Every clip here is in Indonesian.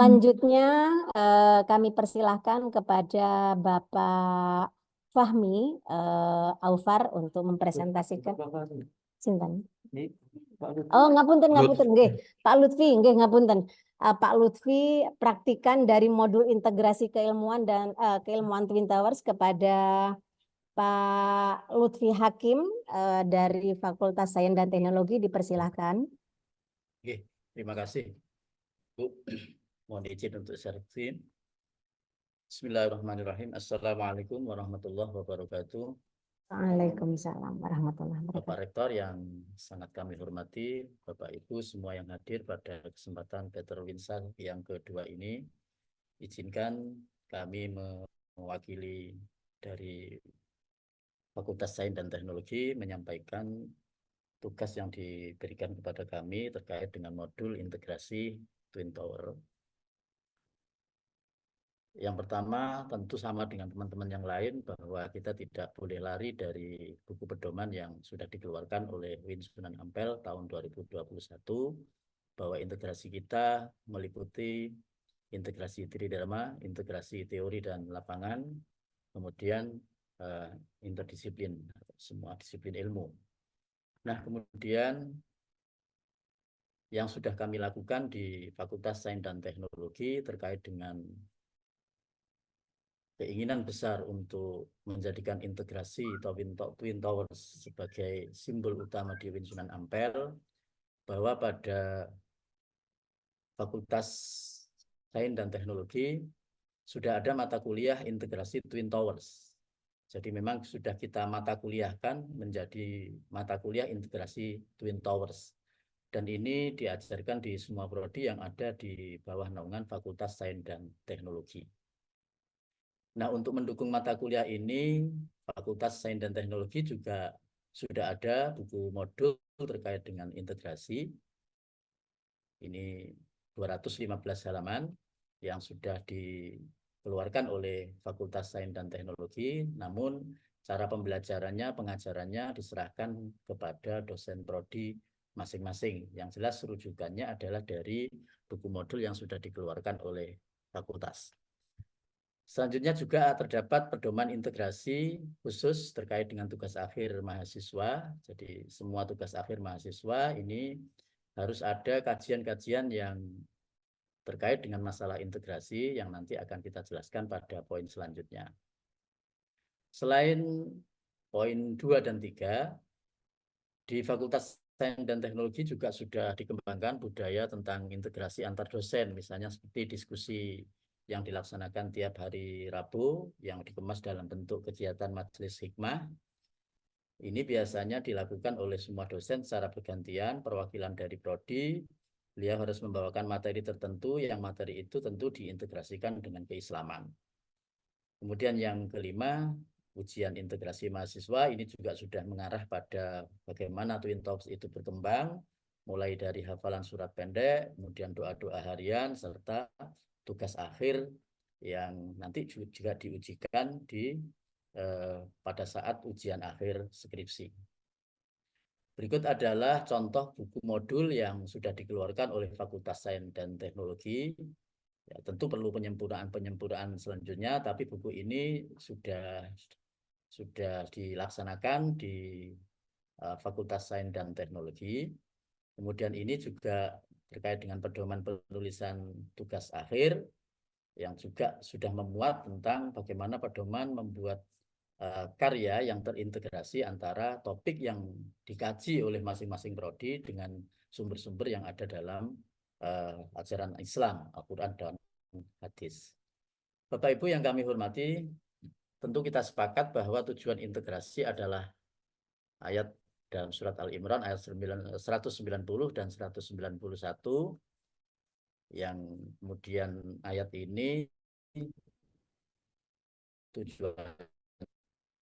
Selanjutnya kami persilahkan kepada Bapak Fahmi Aufar untuk mempresentasikan. Sinten. Oh, ngapunten, nggih. Pak Lutfi, nggih ngapunten. Pak Lutfi praktikan dari modul integrasi keilmuan dan keilmuan Twin Towers kepada Pak Lutfi Hakim dari Fakultas Sains dan Teknologi, dipersilahkan. Oke, terima kasih, Bu. Mohon izin untuk share screen. Bismillahirrahmanirrahim. Assalamualaikum warahmatullahi wabarakatuh. Waalaikumsalam warahmatullahi Bapak wabarakatuh. Rektor yang sangat kami hormati, Bapak Ibu semua yang hadir pada kesempatan Peter Winston yang kedua ini, izinkan kami mewakili dari Fakultas Sains dan Teknologi menyampaikan tugas yang diberikan kepada kami terkait dengan modul integrasi Twin Tower. Yang pertama tentu sama dengan teman-teman yang lain bahwa kita tidak boleh lari dari buku pedoman yang sudah dikeluarkan oleh Win Sunan Ampel tahun 2021 bahwa integrasi kita meliputi integrasi tridharma, integrasi teori dan lapangan, kemudian interdisiplin, semua disiplin ilmu. Nah, kemudian yang sudah kami lakukan di Fakultas Sains dan Teknologi terkait dengan keinginan besar untuk menjadikan integrasi Twin Towers sebagai simbol utama di Win Sunan Ampel, bahwa pada Fakultas Sains dan Teknologi sudah ada mata kuliah integrasi Twin Towers. Jadi memang sudah kita mata kuliahkan menjadi mata kuliah integrasi Twin Towers. Dan ini diajarkan di semua prodi yang ada di bawah naungan Fakultas Sains dan Teknologi. Nah, untuk mendukung mata kuliah ini, Fakultas Sains dan Teknologi juga sudah ada buku modul terkait dengan integrasi. Ini 215 halaman yang sudah dikeluarkan oleh Fakultas Sains dan Teknologi, namun cara pembelajarannya, pengajarannya diserahkan kepada dosen prodi masing-masing. Yang jelas rujukannya adalah dari buku modul yang sudah dikeluarkan oleh fakultas. Selanjutnya juga terdapat pedoman integrasi khusus terkait dengan tugas akhir mahasiswa. Jadi semua tugas akhir mahasiswa ini harus ada kajian-kajian yang terkait dengan masalah integrasi yang nanti akan kita jelaskan pada poin selanjutnya. Selain poin 2 dan 3, di Fakultas Sains dan Teknologi juga sudah dikembangkan budaya tentang integrasi antar dosen, misalnya seperti diskusi yang dilaksanakan tiap hari Rabu yang dikemas dalam bentuk kegiatan majelis hikmah. Ini biasanya dilakukan oleh semua dosen secara bergantian, perwakilan dari prodi. Beliau harus membawakan materi tertentu yang materi itu tentu diintegrasikan dengan keislaman. Kemudian yang kelima, ujian integrasi mahasiswa ini juga sudah mengarah pada bagaimana Twin Talks itu berkembang, mulai dari hafalan surat pendek, kemudian doa-doa harian, serta tugas akhir yang nanti juga diujikan pada saat ujian akhir skripsi. Berikut adalah contoh buku modul yang sudah dikeluarkan oleh Fakultas Sains dan Teknologi. Ya, tentu perlu penyempurnaan selanjutnya, tapi buku ini sudah dilaksanakan di Fakultas Sains dan Teknologi. Kemudian ini juga terkait dengan pedoman penulisan tugas akhir yang juga sudah memuat tentang bagaimana pedoman membuat karya yang terintegrasi antara topik yang dikaji oleh masing-masing prodi dengan sumber-sumber yang ada dalam ajaran Islam, Al-Quran dan hadis. Bapak Ibu yang kami hormati, tentu kita sepakat bahwa tujuan integrasi adalah ayat dalam surat Al-Imran ayat 190 dan 191 yang kemudian ayat ini tujuan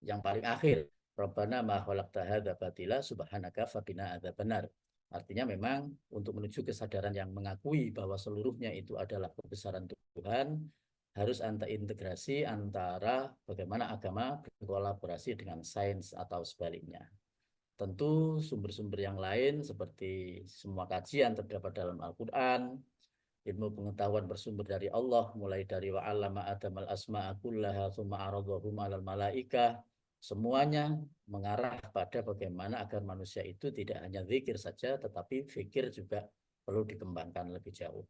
yang paling akhir, Rabbana ma khalaqta hadza batila subhanaka faqina adzabannar. Artinya memang untuk menuju kesadaran yang mengakui bahwa seluruhnya itu adalah kebesaran Tuhan, harus integrasi antara bagaimana agama berkolaborasi dengan sains atau sebaliknya. Tentu sumber-sumber yang lain seperti semua kajian terdapat dalam Al-Quran, ilmu pengetahuan bersumber dari Allah, mulai dari wa'allama Adam al-asma'a kullaha tsumma aradahum 'alal malaikah. Semuanya mengarah pada bagaimana agar manusia itu tidak hanya zikir saja, tetapi fikir juga perlu dikembangkan lebih jauh.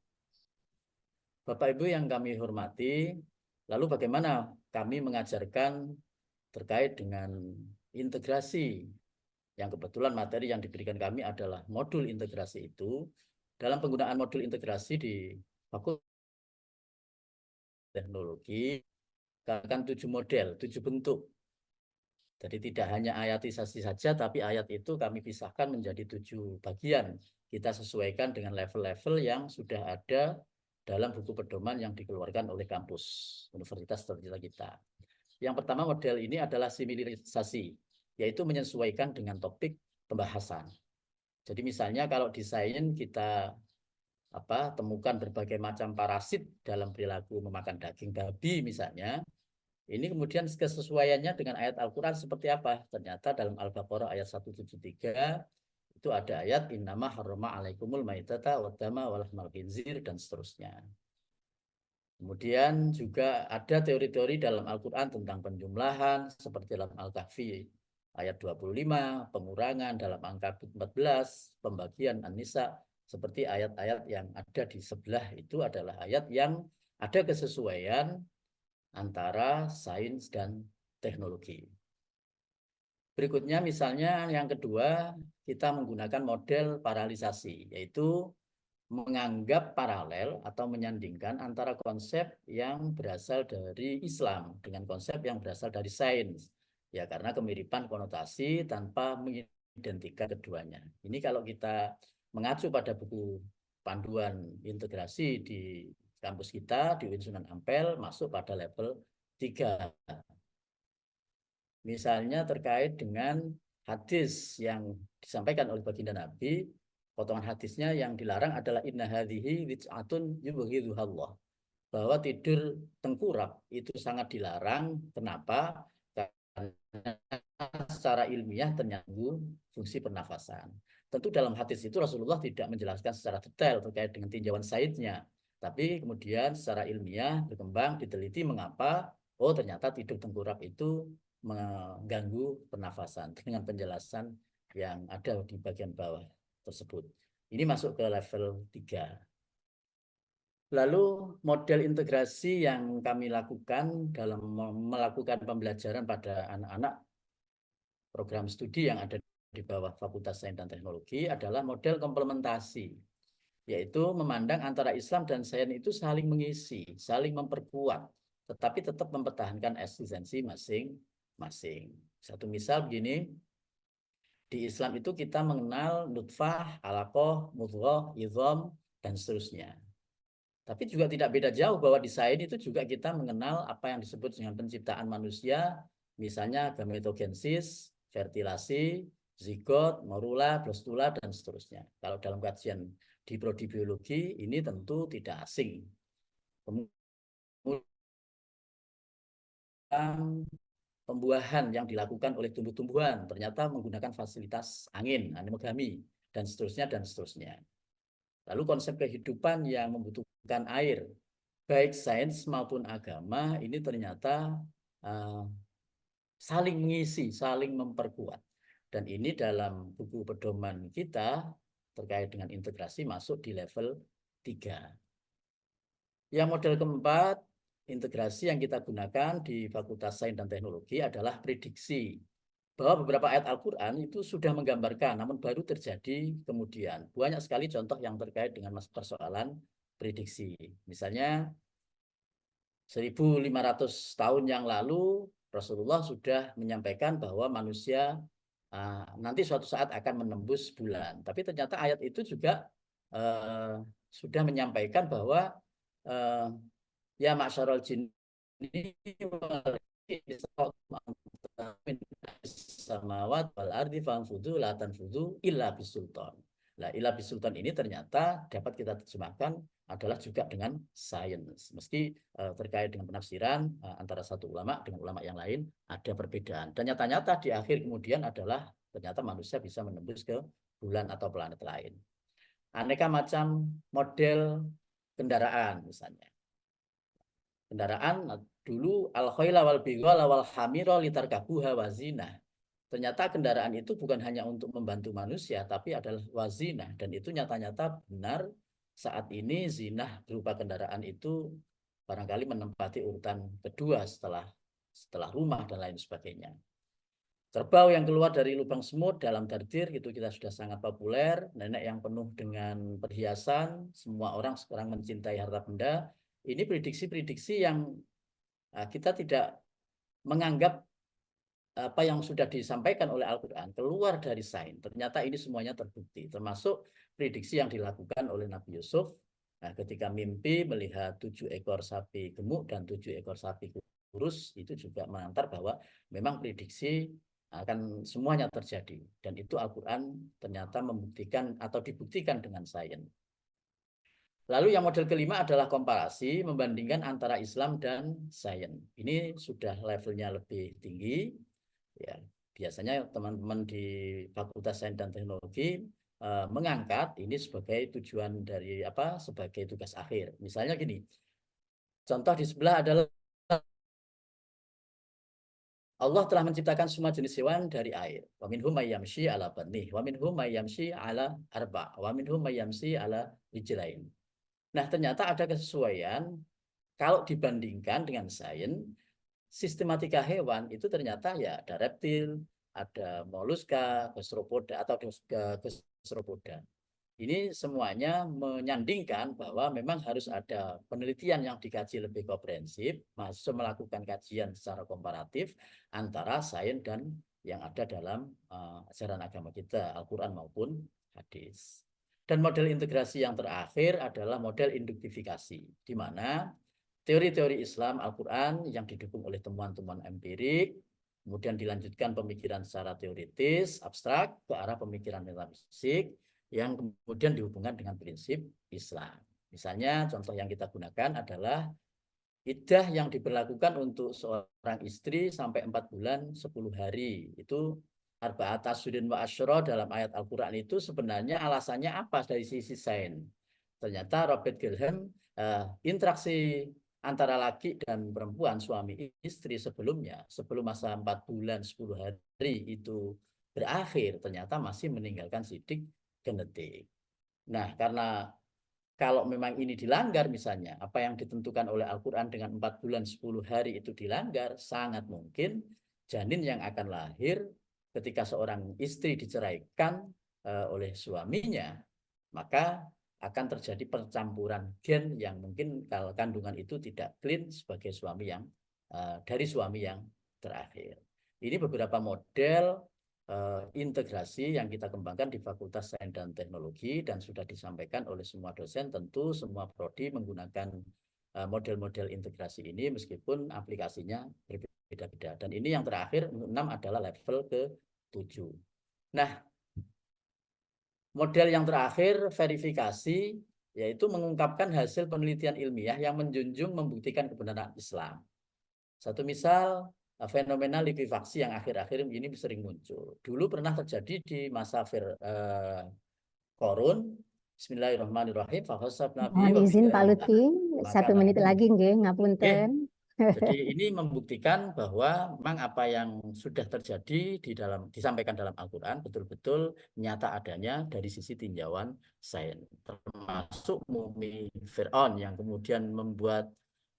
Bapak Ibu yang kami hormati, lalu bagaimana kami mengajarkan terkait dengan integrasi, yang kebetulan materi yang diberikan kami adalah modul integrasi itu. Dalam penggunaan modul integrasi di Fakultas Teknologi, akan 7 model, 7 bentuk. Jadi tidak hanya ayatisasi saja, tapi ayat itu kami pisahkan menjadi 7 bagian. Kita sesuaikan dengan level-level yang sudah ada dalam buku pedoman yang dikeluarkan oleh kampus universitas tercinta kita. Yang pertama model ini adalah similarisasi, yaitu menyesuaikan dengan topik pembahasan. Jadi misalnya kalau di sains kita temukan berbagai macam parasit dalam perilaku memakan daging babi misalnya, ini kemudian kesesuaiannya dengan ayat Al-Quran seperti apa? Ternyata dalam Al-Baqarah ayat 173 itu ada ayat innama harrama alaikumul maitata waddama walahmal khinzir dan seterusnya. Kemudian juga ada teori-teori dalam Al-Quran tentang penjumlahan seperti dalam Al-Kahfi ayat 25, pengurangan dalam angka 14, pembagian An-Nisa, seperti ayat-ayat yang ada di sebelah itu adalah ayat yang ada kesesuaian antara sains dan teknologi. Berikutnya misalnya yang kedua, kita menggunakan model paralelisasi, yaitu menganggap paralel atau menyandingkan antara konsep yang berasal dari Islam dengan konsep yang berasal dari sains. Ya, karena kemiripan konotasi tanpa mengidentikan keduanya. Ini kalau kita mengacu pada buku panduan integrasi di kampus kita, di UIN Sunan Ampel, masuk pada level 3. Misalnya terkait dengan hadis yang disampaikan oleh baginda Nabi, potongan hadisnya yang dilarang adalah inna hadhihi wij'atun yubghiduhallah. Bahwa tidur tengkurap itu sangat dilarang. Kenapa? Karena secara ilmiah ternyata fungsi pernafasan. Tentu dalam hadis itu Rasulullah tidak menjelaskan secara detail terkait dengan tinjauan saidnya. Tapi kemudian secara ilmiah berkembang, diteliti mengapa, oh ternyata tidur tengkurap itu mengganggu pernafasan dengan penjelasan yang ada di bagian bawah tersebut. Ini masuk ke level 3. Lalu model integrasi yang kami lakukan dalam melakukan pembelajaran pada anak-anak program studi yang ada di bawah Fakultas Sains dan Teknologi adalah model komplementasi, yaitu memandang antara Islam dan sains itu saling mengisi, saling memperkuat, tetapi tetap mempertahankan eksistensi masing-masing. Satu misal begini, di Islam itu kita mengenal nutfah, alaqah, mudghah, idham, dan seterusnya. Tapi juga tidak beda jauh bahwa di sains itu juga kita mengenal apa yang disebut dengan penciptaan manusia, misalnya gametogenesis, fertilasi, zigot, morula, blastula, dan seterusnya. Kalau dalam kajian di prodi biologi ini tentu tidak asing. Kemudian pembuahan yang dilakukan oleh tumbuh-tumbuhan ternyata menggunakan fasilitas angin, anemogami, dan seterusnya, dan seterusnya. Lalu konsep kehidupan yang membutuhkan air, baik sains maupun agama, ini ternyata saling mengisi, saling memperkuat. Dan ini dalam buku pedoman kita terkait dengan integrasi masuk di level 3. Yang model keempat, integrasi yang kita gunakan di Fakultas Sains dan Teknologi adalah prediksi. Bahwa beberapa ayat Al-Quran itu sudah menggambarkan, namun baru terjadi kemudian. Banyak sekali contoh yang terkait dengan persoalan prediksi. Misalnya, 1500 tahun yang lalu, Rasulullah sudah menyampaikan bahwa manusia nanti suatu saat akan menembus bulan. Tapi ternyata ayat itu juga sudah menyampaikan bahwa ya ma'syarul jinni samawat wal ardi fanfudu la tanfudu illa bisultan. Nah, illa bisultan ini ternyata dapat kita terjemahkan adalah juga dengan sains. Meski terkait dengan penafsiran antara satu ulama dengan ulama yang lain ada perbedaan. Dan nyata-nyata di akhir kemudian adalah ternyata manusia bisa menembus ke bulan atau planet lain. Aneka macam model kendaraan misalnya. Kendaraan dulu al-khayla wal bighala wal hamira litarkabuha wazina. Ternyata kendaraan itu bukan hanya untuk membantu manusia, tapi adalah wazina. Dan itu nyata-nyata benar saat ini zinah berupa kendaraan itu barangkali menempati urutan kedua setelah rumah dan lain sebagainya. Kerbau yang keluar dari lubang semut dalam dardir itu kita sudah sangat populer. Nenek yang penuh dengan perhiasan, semua orang sekarang mencintai harta benda. Ini prediksi-prediksi yang kita tidak menganggap apa yang sudah disampaikan oleh Al-Quran keluar dari sains. Ternyata ini semuanya terbukti, termasuk prediksi yang dilakukan oleh Nabi Yusuf. Nah, ketika mimpi melihat 7 ekor sapi gemuk dan 7 ekor sapi kurus, itu juga mengantar bahwa memang prediksi akan semuanya terjadi. Dan itu Al-Quran ternyata membuktikan atau dibuktikan dengan sains. Lalu yang model kelima adalah komparasi, membandingkan antara Islam dan sains. Ini sudah levelnya lebih tinggi. Ya, biasanya teman-teman di Fakultas Sains dan Teknologi mengangkat ini sebagai tujuan dari apa? Sebagai tugas akhir. Misalnya gini. Contoh di sebelah adalah Allah telah menciptakan semua jenis hewan dari air. Wa minhum may yamshi ala batnih, wa minhum may yamshi ala arba, wa minhum may yamshi ala rijlain. Nah, ternyata ada kesesuaian kalau dibandingkan dengan sains. Sistematika hewan itu ternyata ya ada reptil, ada moluska, gastropoda atau gastropoda. Ini semuanya menyandingkan bahwa memang harus ada penelitian yang dikaji lebih komprehensif, masuk melakukan kajian secara komparatif antara sains dan yang ada dalam ajaran agama kita, Al-Quran maupun hadis. Dan model integrasi yang terakhir adalah model induktifikasi, di mana teori-teori Islam Al-Quran yang didukung oleh temuan-temuan empirik, kemudian dilanjutkan pemikiran secara teoritis, abstrak, ke arah pemikiran metafisik, yang kemudian dihubungkan dengan prinsip Islam. Misalnya contoh yang kita gunakan adalah iddah yang diberlakukan untuk seorang istri sampai 4 bulan 10 hari. Itu arba'at asyurin wa asyra dalam ayat Al-Quran itu sebenarnya alasannya apa dari sisi sains. Ternyata Robert Gilham interaksi antara laki dan perempuan suami istri sebelumnya, sebelum masa 4 bulan 10 hari itu berakhir, ternyata masih meninggalkan sidik genetik. Nah, karena kalau memang ini dilanggar misalnya, apa yang ditentukan oleh Al-Quran dengan 4 bulan 10 hari itu dilanggar, sangat mungkin janin yang akan lahir ketika seorang istri diceraikan oleh suaminya, maka akan terjadi percampuran gen yang mungkin kalau kandungan itu tidak clean sebagai suami yang dari suami yang terakhir. Ini beberapa model integrasi yang kita kembangkan di Fakultas Sains dan Teknologi dan sudah disampaikan oleh semua dosen. Tentu semua prodi menggunakan model-model integrasi ini meskipun aplikasinya berbeda-beda. Dan ini yang terakhir 6 adalah level ke-7. Nah, model yang terakhir verifikasi yaitu mengungkapkan hasil penelitian ilmiah yang menjunjung membuktikan kebenaran Islam. Satu misal fenomena likuifaksi yang akhir-akhir ini sering muncul. Dulu pernah terjadi di masa Korun. Bismillahirrahmanirrahim. Mohon izin Pak Lutfi, 1 menit lagi nggih, ngapunten. Jadi ini membuktikan bahwa memang apa yang sudah terjadi disampaikan dalam Al-Quran betul-betul nyata adanya dari sisi tinjauan sains. Termasuk mumi Fir'aun yang kemudian membuat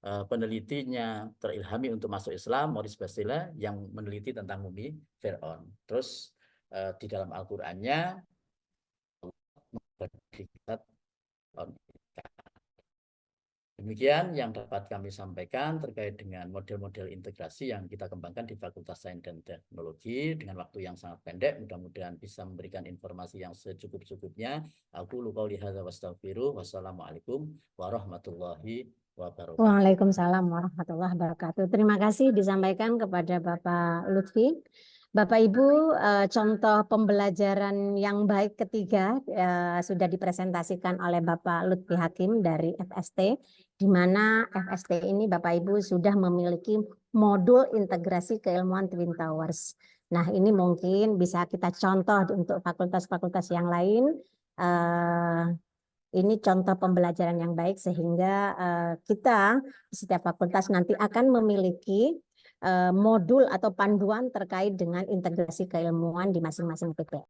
penelitinya terilhami untuk masuk Islam, Maurice Bastila yang meneliti tentang mumi Fir'aun. Terus di dalam Al-Qur'annya demikian yang dapat kami sampaikan terkait dengan model-model integrasi yang kita kembangkan di Fakultas Sains dan Teknologi dengan waktu yang sangat pendek. Mudah-mudahan bisa memberikan informasi yang secukup-cukupnya. Aku lupa lihada wastaghfiruh. Wassalamualaikum warahmatullahi wabarakatuh. Waalaikumsalam warahmatullahi wabarakatuh. Terima kasih disampaikan kepada Bapak Lutfi. Bapak Ibu, contoh pembelajaran yang baik ketiga sudah dipresentasikan oleh Bapak Lutfi Hakim dari FST, di mana FST ini Bapak Ibu sudah memiliki modul integrasi keilmuan Twin Towers. Nah, ini mungkin bisa kita contoh untuk fakultas-fakultas yang lain. Ini contoh pembelajaran yang baik sehingga kita di setiap fakultas nanti akan memiliki modul atau panduan terkait dengan integrasi keilmuan di masing-masing PPL.